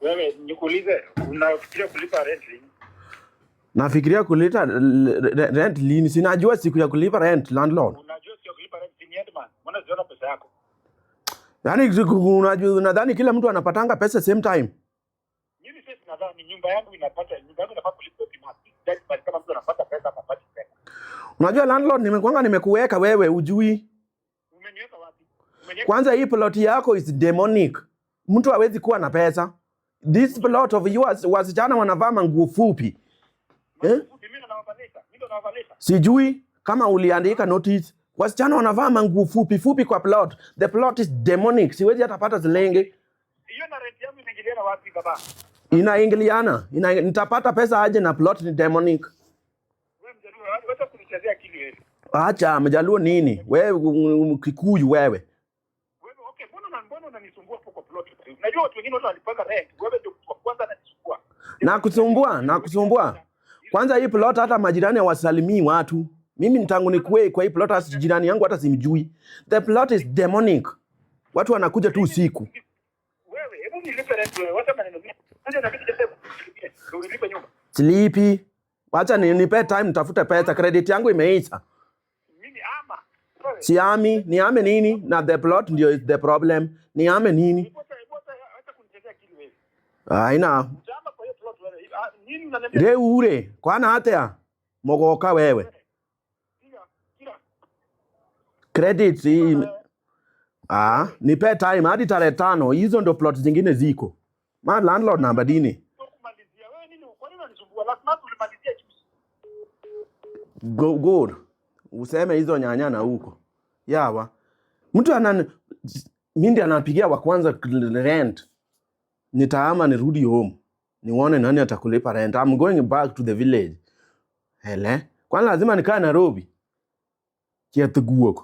Wewe nikuulize, unafikiria kulipa rent lini? Nafikiria kulipa rent lini? Sinajua siku ya kulipa rent landlord. Unajua siku ya kulipa rent ni Edman. Mbona unaziona pesa yako? Yaani unajua nadhani kila mtu anapatanga pesa same time. Mimi sasa nadhani nyumba yangu inapata kulipa pima. Basi kama mtu anapata pesa anapata pesa. Unajua landlord nimekuweka wewe ujui. Umeniweka wapi? Kwanza hii plot yako is demonic. Mtu hawezi kuwa na pesa. This plot of yours wasichana wanavaa manguo fupi. Mimi ndo nawavalisha. Sijui kama uliandika notice. Wasichana wanavaa manguo fupi kwa plot. The plot is demonic. Siwezi hata pata zilenge. Hiyo na rent yangu inaingiliana wapi baba? Inaingiliana. Nitapata pesa aje na plot ni demonic. Wewe mjaluo, wacha kunichezea akili wewe. Acha mjaluo nini? Wewe Kikuyu wewe. Okay, mbona unanisumbua hapo kwa plot? Unajua watu wengine wanalipanga rent. Wewe ndio kwa kwanza unanisumbua. Nakusumbua. Kwanza hii plot hata majirani hawasalimii watu. Mimi tangu nikuwe kwa hii plot hata jirani yangu hata simjui. The plot is demonic. Watu wanakuja tu usiku. Wewe, hebu nilipe rent wewe. Wacha maneno mengi. Sasa inabidi kusema nilipe nyumba. Sleepy. Wacha nipe time nitafute pesa. Credit yangu imeisha. Mimi ama. Siami, niame nini? Na the plot ndio is the problem. Niame nini? Wacha kunichezea akili wewe. Haina. Jama kwa hiyo plot wewe. Nini unaniambia? Reure, kwana hata mogoka wewe. Credit nipe time hadi tarehe 5. Hizo ndo plot zingine ziko. Ma landlord namba dini. Kumalizia wewe nini? Kwa nini unanisumbua? Lazima tulimalizia juzi. Good. Useme hizo nyanyana huko. Yawa. Mtu mimi anapigia wa kwanza rent. Nitaama nirudi home. Nione nani atakulipa rent. I'm going back to the village. Hele. Kwani lazima nikae Nairobi? Kiatu guoko.